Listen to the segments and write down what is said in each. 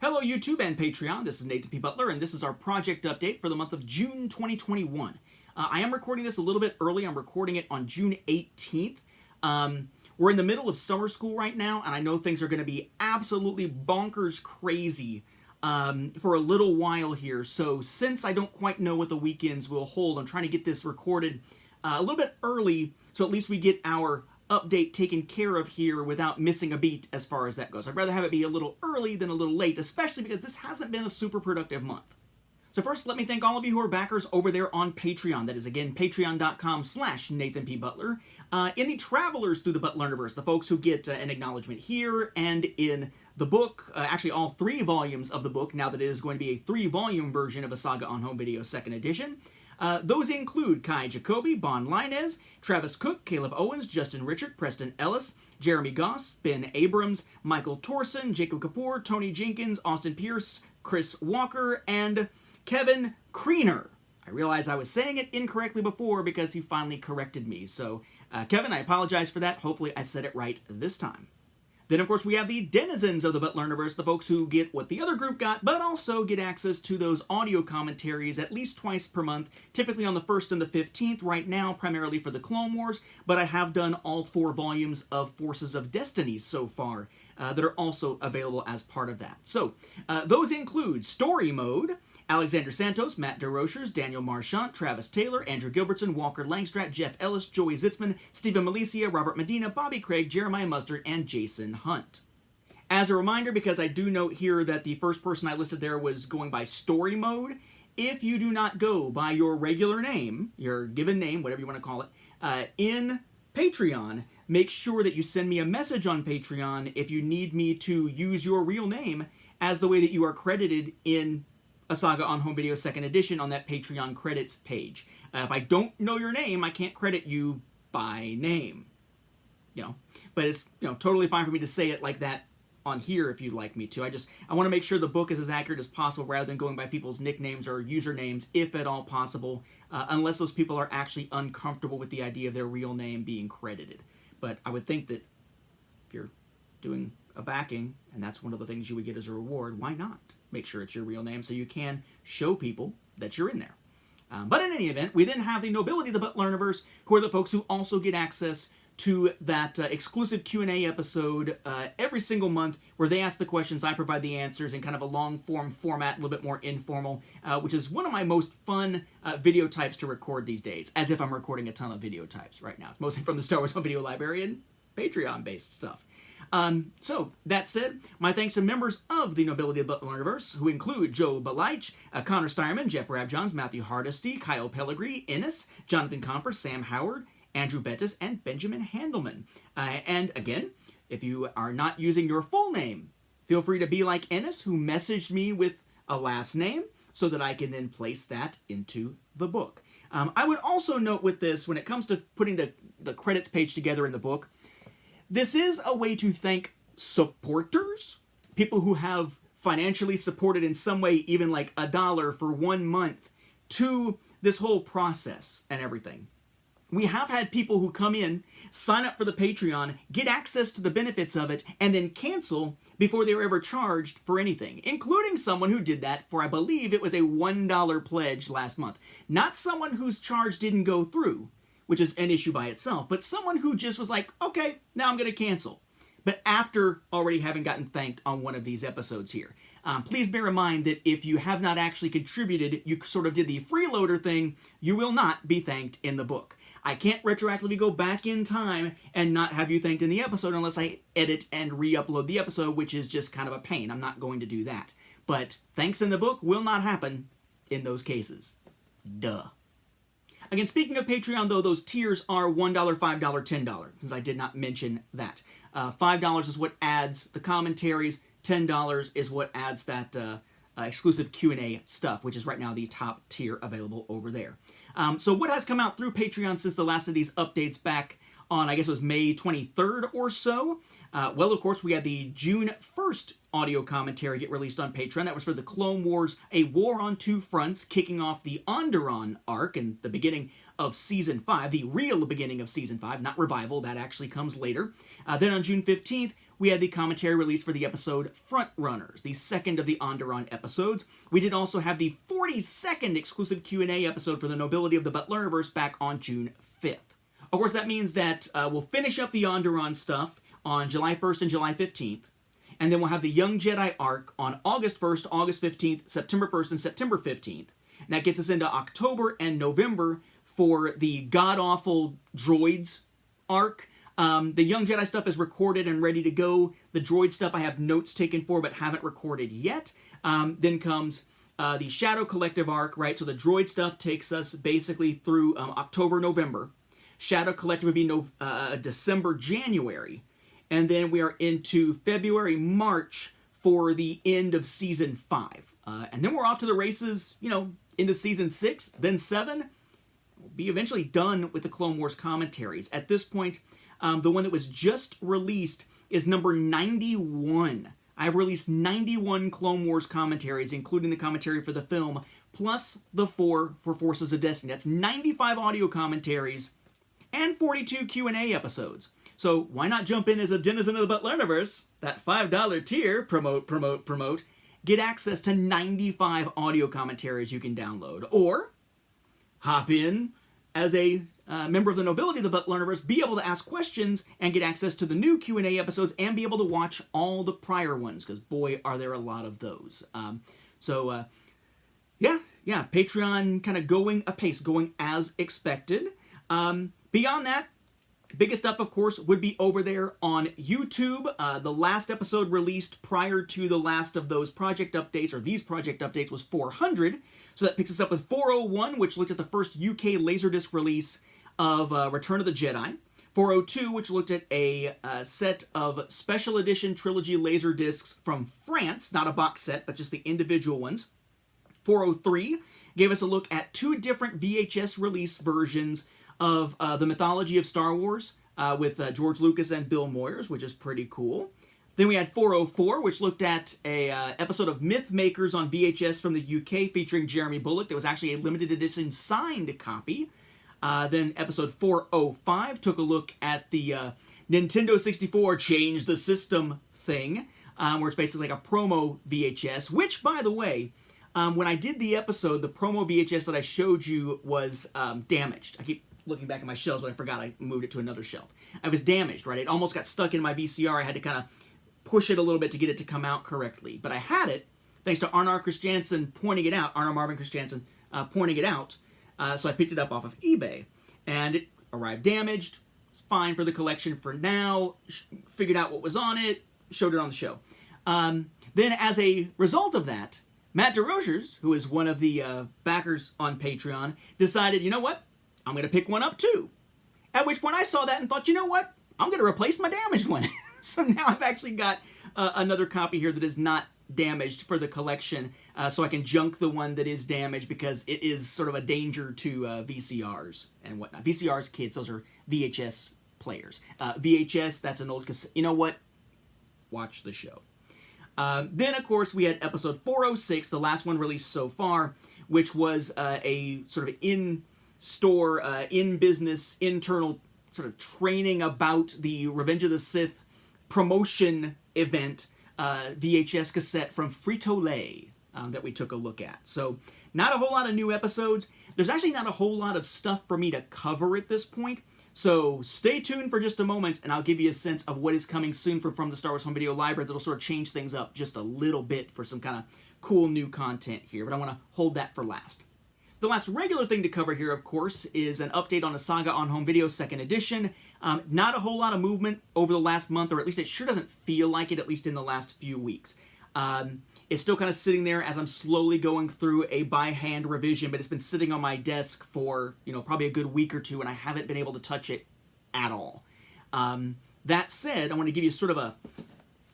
Hello YouTube and Patreon, this is Nathan P. Butler, and this is our project update for the month of June 2021. I am recording this a little bit early. I'm recording it on June 18th. We're in the middle of summer school right now, and I know things are going to be absolutely bonkers crazy for a little while here. So since I don't quite know what the weekends will hold, I'm trying to get this recorded a little bit early so at least we get our update taken care of here without missing a beat as far as that goes. I'd rather have it be a little early than a little late, especially because this hasn't been a super productive month. So first, let me thank all of you who are backers over there on Patreon. That is, again, patreon.com/NathanPButler. In the travelers through the Butlerniverse, the folks who get an acknowledgement here and in the book, actually all 3 volumes of the book, now that it is going to be a 3-volume version of a Saga on Home Video 2nd edition. Those include Kai Jacoby, Bon Linez, Travis Cook, Caleb Owens, Justin Richard, Preston Ellis, Jeremy Goss, Ben Abrams, Michael Torson, Jacob Kapoor, Tony Jenkins, Austin Pierce, Chris Walker, and Kevin Kreener. I realized I was saying it incorrectly before because he finally corrected me. So, Kevin, I apologize for that. Hopefully I said it right this time. Then, of course, we have the denizens of the Butlerniverse, the folks who get what the other group got, but also get access to those audio commentaries at least twice per month, typically on the 1st and the 15th, right now, primarily for the Clone Wars, but I have done all 4 volumes of Forces of Destiny so far that are also available as part of that. So, those include Story Mode, Alexander Santos, Matt DeRochers, Daniel Marchant, Travis Taylor, Andrew Gilbertson, Walker Langstrat, Jeff Ellis, Joey Zitzman, Stephen Malicia, Robert Medina, Bobby Craig, Jeremiah Mustard, and Jason Hunt. As a reminder, because I do note here that the first person I listed there was going by Story Mode, if you do not go by your regular name, your given name, whatever you want to call it, in Patreon, make sure that you send me a message on Patreon if you need me to use your real name as the way that you are credited in a Saga on Home Video 2nd edition on that Patreon credits page. If I don't know your name, I can't credit you by name. But it's totally fine for me to say it like that on here if you'd like me to. I want to make sure the book is as accurate as possible rather than going by people's nicknames or usernames, if at all possible, unless those people are actually uncomfortable with the idea of their real name being credited. But I would think that if you're doing a backing, and that's one of the things you would get as a reward, why not make sure it's your real name so you can show people that you're in there. But in any event, we then have the Nobility of the Butlerniverse, who are the folks who also get access to that exclusive Q&A episode every single month where they ask the questions, I provide the answers in kind of a long-form format, a little bit more informal, which is one of my most fun video types to record these days, as if I'm recording a ton of video types right now. It's mostly from the Star Wars Home Video Library and Patreon-based stuff. So, that said, my thanks to members of the Nobility of the Butlerniverse, who include Joe Balich, Connor Steierman, Jeff Rabjohns, Matthew Hardesty, Kyle Pellegrini, Innes, Jonathan Confer, Sam Howard, Andrew Bettis, and Benjamin Handelman. And again, if you are not using your full name, feel free to be like Innes, who messaged me with a last name, so that I can then place that into the book. I would also note with this, when it comes to putting the credits page together in the book, this is a way to thank supporters, people who have financially supported in some way, even like $1 for 1 month, to this whole process and everything. We have had people who come in, sign up for the Patreon, get access to the benefits of it, and then cancel before they were ever charged for anything, including someone who did that for, I believe it was a $1 pledge last month. Not someone whose charge didn't go through, which is an issue by itself, but someone who just was like, okay, now I'm going to cancel. But after already having gotten thanked on one of these episodes here. Please bear in mind that if you have not actually contributed, you sort of did the freeloader thing, you will not be thanked in the book. I can't retroactively go back in time and not have you thanked in the episode unless I edit and re-upload the episode, which is just kind of a pain. I'm not going to do that. But thanks in the book will not happen in those cases. Duh. Again, speaking of Patreon, though, those tiers are $1, $5, $10, since I did not mention that. $5 is what adds the commentaries. $10 is what adds that exclusive Q&A stuff, which is right now the top tier available over there. So what has come out through Patreon since the last of these updates back on, I guess it was May 23rd or so? Well, of course, we had the June 1st audio commentary get released on Patreon. That was for the Clone Wars, A War on Two Fronts, kicking off the Onderon arc and the beginning of Season 5, the real beginning of Season 5, not Revival, that actually comes later. Then on June 15th, we had the commentary release for the episode Front Runners, the second of the Onderon episodes. We did also have the 42nd exclusive Q&A episode for the Nobility of the Butlerverse back on June 5th. Of course, that means that we'll finish up the Onderon stuff on July 1st and July 15th, and then we'll have the Young Jedi arc on August 1st, August 15th, September 1st, and September 15th. And that gets us into October and November for the god-awful droids arc. The Young Jedi stuff is recorded and ready to go. The droid stuff I have notes taken for but haven't recorded yet. Then comes the Shadow Collective arc, right? So the droid stuff takes us basically through October, November. Shadow Collective would be December, January. And then we are into February, March for the end of Season 5. And then we're off to the races, into Season 6, then 7. We'll be eventually done with the Clone Wars commentaries. At this point, the one that was just released is number 91. I've released 91 Clone Wars commentaries, including the commentary for the film, plus the 4 for Forces of Destiny. That's 95 audio commentaries and 42 Q&A episodes. So why not jump in as a denizen of the Butlerverse, that $5 tier, promote, get access to 95 audio commentaries you can download, or hop in as a member of the Nobility of the Butlerverse, be able to ask questions and get access to the new Q&A episodes and be able to watch all the prior ones, because boy, are there a lot of those. Yeah, Patreon kind of going apace, going as expected. Beyond that, biggest stuff, of course, would be over there on YouTube. The last episode released prior to the last of those project updates, or these project updates, was 400. So that picks us up with 401, which looked at the first UK Laserdisc release of Return of the Jedi. 402, which looked at a set of special edition trilogy Laserdiscs from France, not a box set, but just the individual ones. 403 gave us a look at 2 different VHS release versions of the mythology of Star Wars with George Lucas and Bill Moyers, which is pretty cool. Then we had 404, which looked at a episode of Myth Makers on VHS from the UK featuring Jeremy Bulloch. That was actually a limited edition signed copy. Then episode 405 took a look at the Nintendo 64 Change the System thing, where it's basically like a promo VHS, which, by the way, when I did the episode, the promo VHS that I showed you was damaged. I keep looking back at my shelves, but I forgot I moved it to another shelf. I was damaged, right? It almost got stuck in my VCR. I had to kind of push it a little bit to get it to come out correctly. But I had it, thanks to Arnar Christiansen pointing it out, Arnar Marvin Christiansen pointing it out. So I picked it up off of eBay. And it arrived damaged. It's fine for the collection for now. Figured out what was on it, showed it on the show. Then as a result of that, Matt DeRogers, who is one of the backers on Patreon, decided, you know what? I'm going to pick one up too. At which point I saw that and thought, you know what? I'm going to replace my damaged one. So now I've actually got another copy here that is not damaged for the collection, so I can junk the one that is damaged because it is sort of a danger to VCRs and whatnot. VCRs, kids, those are VHS players. VHS, that's an old cassette. You know what? Watch the show. Then, of course, we had episode 406, the last one released so far, which was a sort of in-store, in-business, internal sort of training about the Revenge of the Sith promotion event VHS cassette from Frito-Lay that we took a look at. So not a whole lot of new episodes. There's actually not a whole lot of stuff for me to cover at this point. So stay tuned for just a moment, and I'll give you a sense of what is coming soon from the Star Wars Home Video Library that'll sort of change things up just a little bit for some kind of cool new content here. But I want to hold that for last. The last regular thing to cover here, of course, is an update on a Saga on Home Video 2nd edition. Not a whole lot of movement over the last month, or at least it sure doesn't feel like it, at least in the last few weeks. It's still kind of sitting there as I'm slowly going through a by-hand revision, but it's been sitting on my desk for, probably a good week or two, and I haven't been able to touch it at all. That said, I want to give you sort of a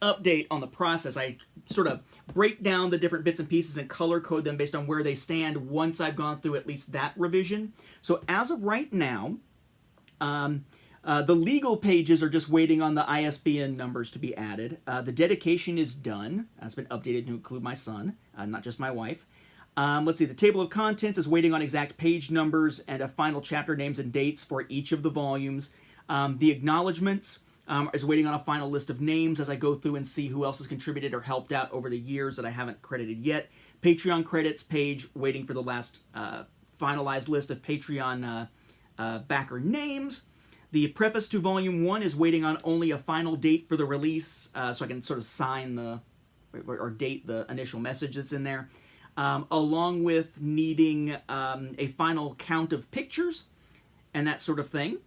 update on the process. I sort of break down the different bits and pieces and color code them based on where they stand once I've gone through at least that revision. So as of right now, the legal pages are just waiting on the ISBN numbers to be added. The dedication is done. It's been updated to include my son, not just my wife. Let's see, the table of contents is waiting on exact page numbers and a final chapter names and dates for each of the volumes. The acknowledgements is waiting on a final list of names as I go through and see who else has contributed or helped out over the years that I haven't credited yet. Patreon credits page, waiting for the last finalized list of Patreon backer names. The preface to Volume 1 is waiting on only a final date for the release, so I can sort of sign or date the initial message that's in there, along with needing a final count of pictures and that sort of thing.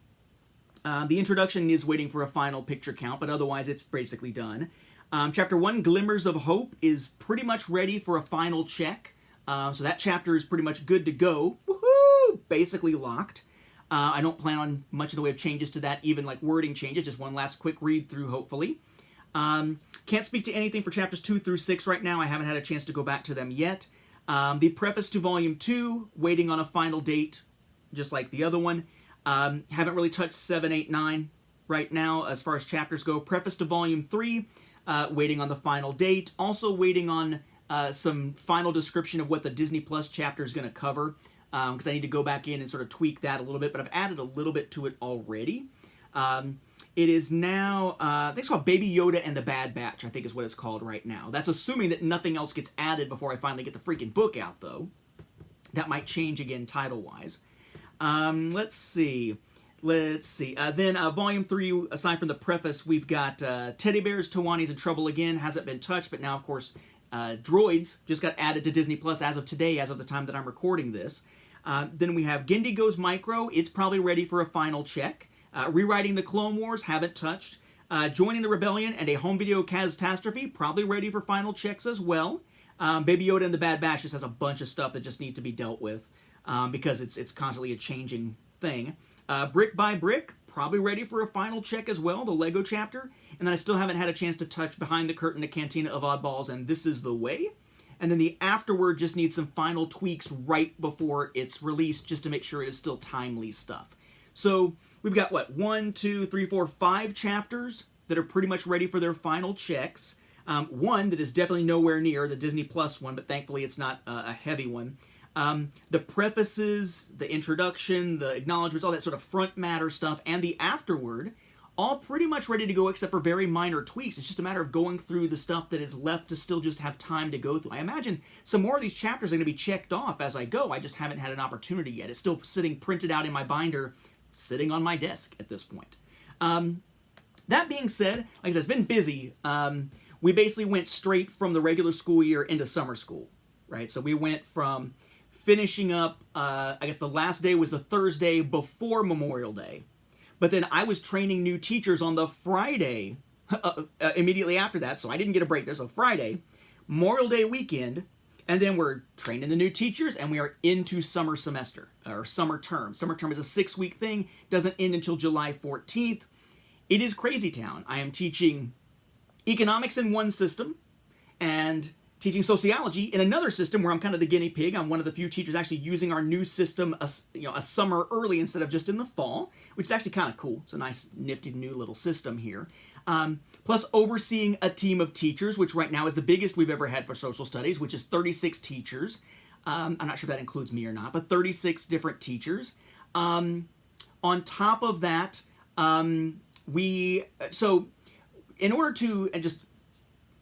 The introduction is waiting for a final picture count, but otherwise it's basically done. Chapter 1, Glimmers of Hope, is pretty much ready for a final check. So that chapter is pretty much good to go. Woohoo! Basically locked. I don't plan on much in the way of changes to that, even like wording changes, just one last quick read through, hopefully. Can't speak to anything for chapters 2 through 6 right now. I haven't had a chance to go back to them yet. The preface to Volume 2, waiting on a final date, just like the other one. Haven't really touched 7, 8, 9 right now as far as chapters go. Preface to Volume 3, waiting on the final date. Also waiting on some final description of what the Disney Plus chapter is going to cover, because I need to go back in and sort of tweak that a little bit, but I've added a little bit to it already. It is now, I think it's called Baby Yoda and the Bad Batch, I think is what it's called right now. That's assuming that nothing else gets added before I finally get the freaking book out, though. That might change again title-wise. Let's see. Then Volume 3, aside from the preface, we've got Teddy Bears, Tawani's in Trouble Again. Hasn't been touched, but now, of course, Droids just got added to Disney Plus as of today, as of the time that I'm recording this. Then we have Gindi Goes Micro. It's probably ready for a final check. Rewriting the Clone Wars, haven't touched. Joining the Rebellion and a home video catastrophe, probably ready for final checks as well. Baby Yoda and the Bad Batch just has a bunch of stuff that just needs to be dealt with, because it's constantly a changing thing. Brick by Brick, probably ready for a final check as well, the Lego chapter. And then I still haven't had a chance to touch Behind the Curtain, a Cantina of Oddballs, and This Is the Way. And then the Afterword just needs some final tweaks right before it's released, just to make sure it is still timely stuff. So we've got, 5 chapters that are pretty much ready for their final checks. One that is definitely nowhere near the Disney Plus one, but thankfully it's not a heavy one. The prefaces, the introduction, the acknowledgments, all that sort of front matter stuff, and the afterword, all pretty much ready to go except for very minor tweaks. It's just a matter of going through the stuff that is left to still just have time to go through. I imagine some more of these chapters are going to be checked off as I go. I just haven't had an opportunity yet. It's still sitting printed out in my binder, sitting on my desk at this point. That being said, like I said, it's been busy. We basically went straight from the regular school year into summer school, right? So we went from finishing up, I guess the last day was the Thursday before Memorial Day. But then I was training new teachers on the Friday immediately after that, so I didn't get a break there. So Friday, Memorial Day weekend, and then we're training the new teachers, and we are into summer semester, or summer term. Summer term is a 6-week thing, doesn't end until July 14th. It is crazy town. I am teaching economics in one system, and teaching sociology in another system where I'm kind of the guinea pig. I'm one of the few teachers actually using our new system a summer early instead of just in the fall, which is actually kind of cool. It's a nice, nifty, new little system here. Plus overseeing a team of teachers, which right now is the biggest we've ever had for social studies, which is 36 teachers. I'm not sure if that includes me or not, but 36 different teachers. On top of that, in order to, and just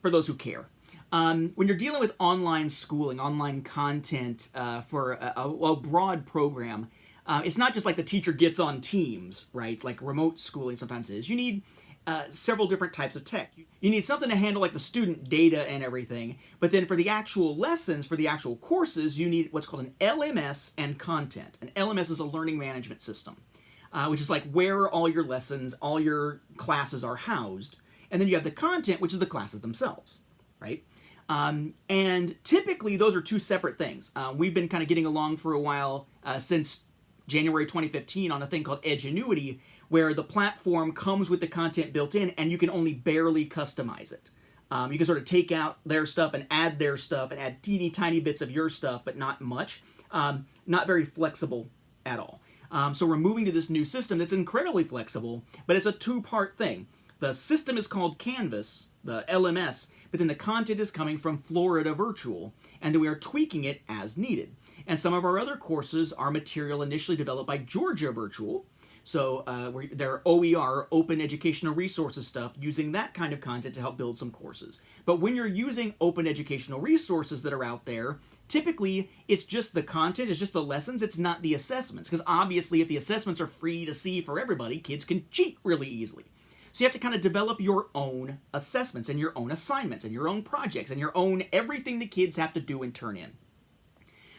for those who care, when you're dealing with online schooling, online content for a broad program, it's not just like the teacher gets on Teams, right? Like remote schooling sometimes is. You need several different types of tech. You need something to handle like the student data and everything, but then for the actual lessons, for the actual courses, you need what's called an LMS and content. An LMS is a learning management system, which is like where all your lessons, all your classes are housed. And then you have the content, which is the classes themselves, right? And typically those are two separate things. We've been kind of getting along for a while since January 2015 on a thing called Edgenuity, where the platform comes with the content built in and you can only barely customize it. You can sort of take out their stuff and add their stuff and add teeny tiny bits of your stuff, but not much. Not very flexible at all. So we're moving to this new system that's incredibly flexible, but it's a two-part thing. The system is called Canvas, the LMS, but then the content is coming from Florida Virtual, and then we are tweaking it as needed. And some of our other courses are material initially developed by Georgia Virtual. So their OER, Open Educational Resources stuff, using that kind of content to help build some courses. But when you're using open educational resources that are out there, typically it's just the content, it's just the lessons, it's not the assessments. Because obviously if the assessments are free to see for everybody, kids can cheat really easily. So you have to kind of develop your own assessments and your own assignments and your own projects and your own everything the kids have to do and turn in.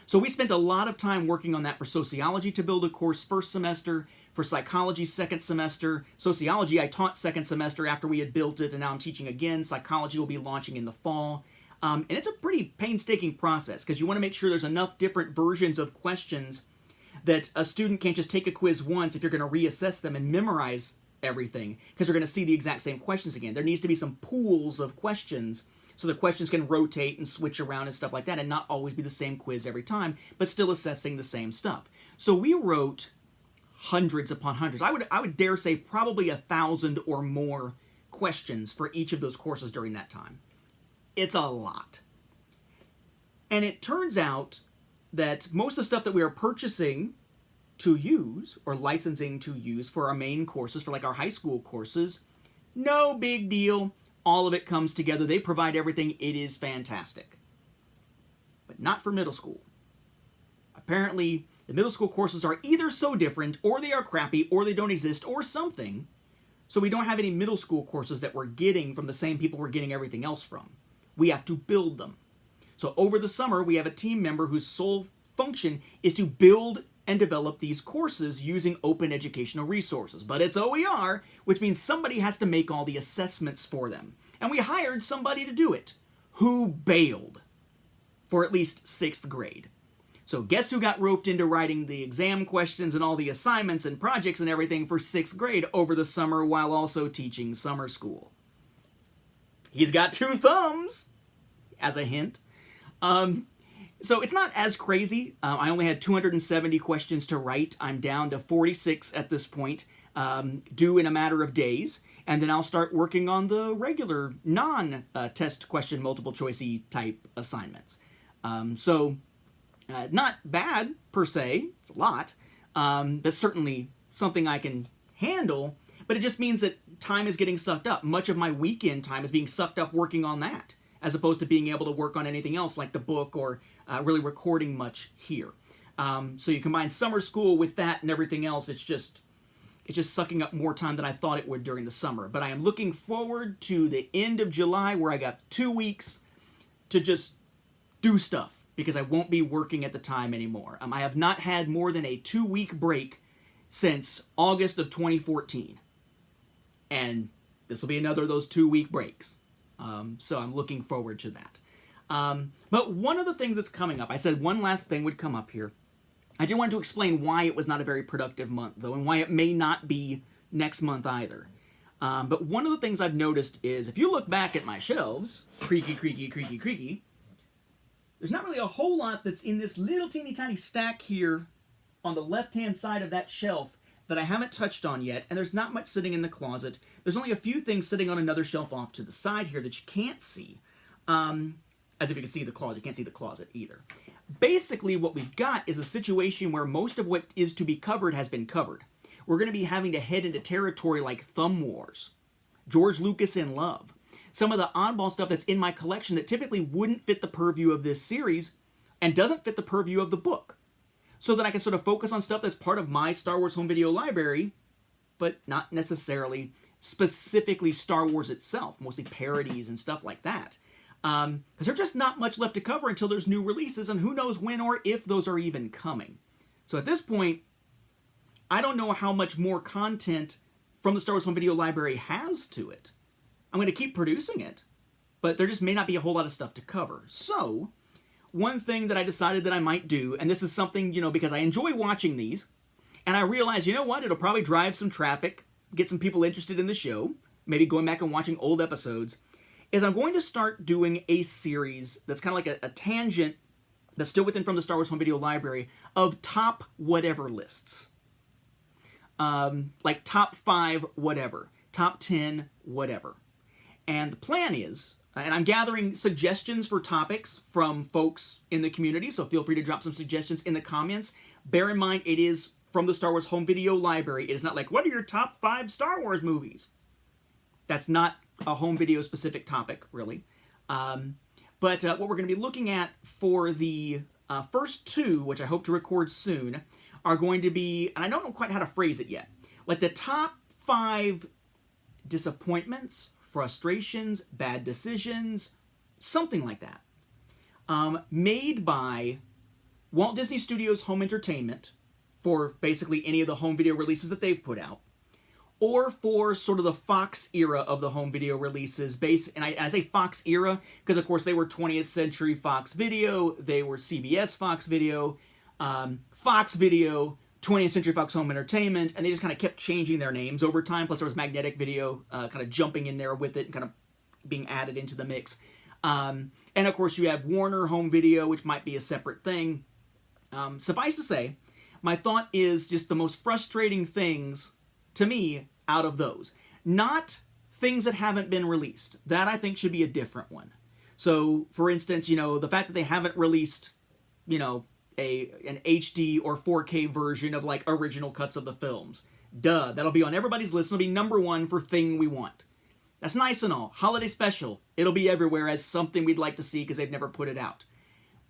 So we spent a lot of time working on that for sociology to build a course first semester, for psychology second semester. Sociology I taught second semester after we had built it, and now I'm teaching again. Psychology will be launching in the fall. And it's a pretty painstaking process because you want to make sure there's enough different versions of questions that a student can't just take a quiz once if you're going to reassess them and memorize everything because they're going to see the exact same questions again. There needs to be some pools of questions so the questions can rotate and switch around and stuff like that and not always be the same quiz every time, but still assessing the same stuff. So we wrote hundreds upon hundreds. I would dare say probably 1,000 or more questions for each of those courses during that time. It's a lot. And it turns out that most of the stuff that we are purchasing to use or licensing to use for our main courses, for like our high school courses, no big deal. All of it comes together. They provide everything. It is fantastic. But not for middle school. Apparently, the middle school courses are either so different, or they are crappy, or they don't exist, or something. So we don't have any middle school courses that we're getting from the same people we're getting everything else from. We have to build them. So over the summer, we have a team member whose sole function is to build and develop these courses using open educational resources. But it's OER, which means somebody has to make all the assessments for them. And we hired somebody to do it, who bailed for at least 6th grade. So guess who got roped into writing the exam questions and all the assignments and projects and everything for 6th grade over the summer while also teaching summer school? He's got 2 thumbs, as a hint. So it's not as crazy. I only had 270 questions to write. I'm down to 46 at this point, due in a matter of days. And then I'll start working on the regular non-test question multiple choicey type assignments. Not bad per se. It's a lot. But certainly something I can handle. But it just means that time is getting sucked up. Much of my weekend time is being sucked up working on that, as opposed to being able to work on anything else like the book or really recording much here. So you combine summer school with that and everything else, it's just sucking up more time than I thought it would during the summer. But I am looking forward to the end of July where I got 2 weeks to just do stuff because I won't be working at the time anymore. I have not had more than a 2-week break since August of 2014. And this will be another of those 2-week breaks. So I'm looking forward to that. But one of the things that's coming up, I said one last thing would come up here. I did want to explain why it was not a very productive month, though, and why it may not be next month either. But one of the things I've noticed is, if you look back at my shelves, creaky, creaky, creaky, creaky, there's not really a whole lot that's in this little teeny tiny stack here on the left-hand side of that shelf that I haven't touched on yet, and there's not much sitting in the closet. There's only a few things sitting on another shelf off to the side here that you can't see. As if you can see the closet. You can't see the closet either. Basically, what we've got is a situation where most of what is to be covered has been covered. We're going to be having to head into territory like Thumb Wars, George Lucas in Love, some of the oddball stuff that's in my collection that typically wouldn't fit the purview of this series and doesn't fit the purview of the book. So that I can sort of focus on stuff that's part of my Star Wars home video library, but not necessarily specifically Star Wars itself, mostly parodies and stuff like that. Because there's just not much left to cover until there's new releases, and who knows when or if those are even coming. So at this point, I don't know how much more content from the Star Wars home video library has to it. I'm going to keep producing it, but there just may not be a whole lot of stuff to cover. So one thing that I decided that I might do, and this is something, because I enjoy watching these, and I realize, what, it'll probably drive some traffic, get some people interested in the show, maybe going back and watching old episodes, is I'm going to start doing a series that's kind of like a tangent that's still within from the Star Wars home video library of top whatever lists. Like top 5 whatever, top 10 whatever. And the plan is, and I'm gathering suggestions for topics from folks in the community, so feel free to drop some suggestions in the comments. Bear in mind, it is from the Star Wars home video library. It is not like, what are your top 5 Star Wars movies? That's not a home video specific topic, really. But what we're going to be looking at for the first 2, which I hope to record soon, are going to be, and I don't know quite how to phrase it yet, like the top 5 disappointments, frustrations, bad decisions, something like that, made by Walt Disney Studios Home Entertainment for basically any of the home video releases that they've put out, or for sort of the Fox era of the home video releases. And I say Fox era because, of course, they were 20th Century Fox Video, they were CBS Fox Video, Fox Video, 20th Century Fox Home Entertainment, and they just kind of kept changing their names over time. Plus, there was Magnetic Video kind of jumping in there with it and kind of being added into the mix. And, of course, you have Warner Home Video, which might be a separate thing. Suffice to say, my thought is just the most frustrating things to me out of those. Not things that haven't been released. That, I think, should be a different one. So, for instance, the fact that they haven't released, an HD or 4K version of, like, original cuts of the films. Duh, that'll be on everybody's list. It'll be number 1 for thing we want. That's nice and all. Holiday special. It'll be everywhere as something we'd like to see because they've never put it out.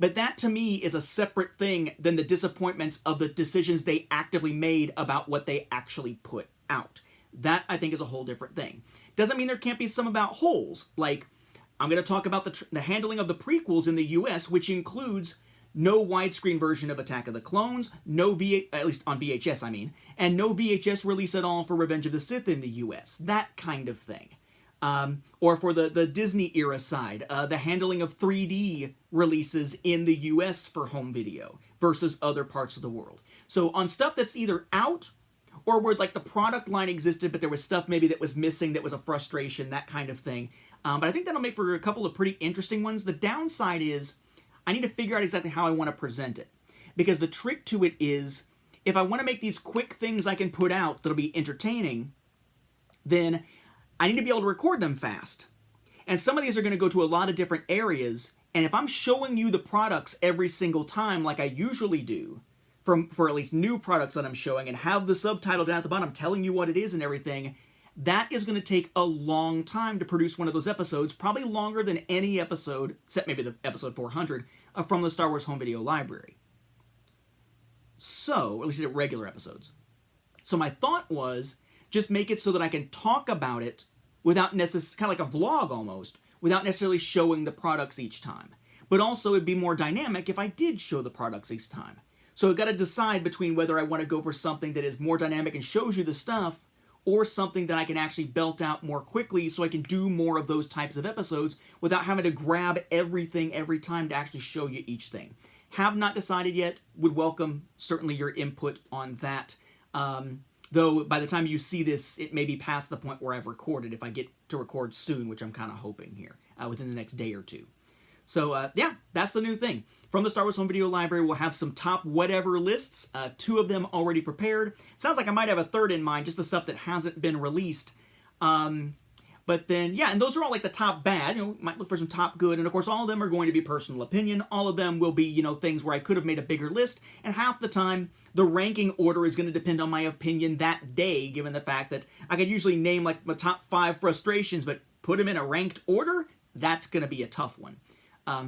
But that, to me, is a separate thing than the disappointments of the decisions they actively made about what they actually put out. That, I think, is a whole different thing. Doesn't mean there can't be some about holes. Like, I'm going to talk about the handling of the prequels in the U.S., which includes no widescreen version of Attack of the Clones, at least on VHS, I mean, and no VHS release at all for Revenge of the Sith in the U.S. That kind of thing. Or for the Disney era side, the handling of 3D releases in the US for home video versus other parts of the world. So on stuff that's either out or where like the product line existed but there was stuff maybe that was missing that was a frustration, that kind of thing. But I think that'll make for a couple of pretty interesting ones. The downside is I need to figure out exactly how I want to present it. Because the trick to it is if I want to make these quick things I can put out that'll be entertaining, then I need to be able to record them fast. And some of these are going to go to a lot of different areas, and if I'm showing you the products every single time like I usually do, for at least new products that I'm showing, and have the subtitle down at the bottom telling you what it is and everything, that is going to take a long time to produce one of those episodes, probably longer than any episode, except maybe the episode 400, from the Star Wars Home Video Library. So, at least regular episodes. So my thought was, just make it so that I can talk about it without necessarily, kind of like a vlog almost, without necessarily showing the products each time. But also it'd be more dynamic if I did show the products each time. So I've got to decide between whether I want to go for something that is more dynamic and shows you the stuff, or something that I can actually belt out more quickly so I can do more of those types of episodes without having to grab everything every time to actually show you each thing. Have not decided yet. Would welcome certainly your input on that. Though by the time you see this, it may be past the point where I've recorded, if I get to record soon, which I'm kind of hoping here, within the next day or two. So, yeah, that's the new thing. From the Star Wars Home Video Library, we'll have some top whatever lists, 2 of them already prepared. Sounds like I might have a third in mind, just the stuff that hasn't been released. But then, yeah, and those are all like the top bad. Might look for some top good. And of course, all of them are going to be personal opinion. All of them will be, things where I could have made a bigger list. And half the time, the ranking order is going to depend on my opinion that day, given the fact that I could usually name like my top 5 frustrations, but put them in a ranked order, that's going to be a tough one.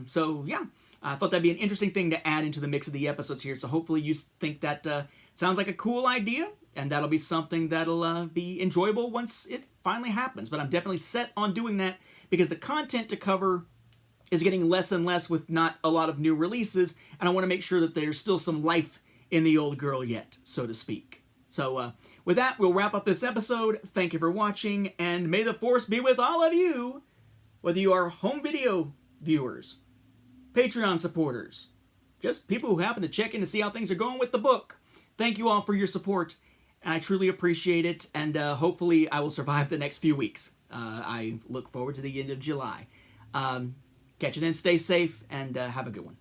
So, yeah, I thought that'd be an interesting thing to add into the mix of the episodes here. So hopefully you think that sounds like a cool idea. And that'll be something that'll be enjoyable once it finally happens. But I'm definitely set on doing that because the content to cover is getting less and less with not a lot of new releases. And I want to make sure that there's still some life in the old girl yet, so to speak. So with that, we'll wrap up this episode. Thank you for watching. And may the Force be with all of you, whether you are home video viewers, Patreon supporters, just people who happen to check in to see how things are going with the book. Thank you all for your support. And I truly appreciate it, and hopefully I will survive the next few weeks. I look forward to the end of July. Catch you then, stay safe, and have a good one.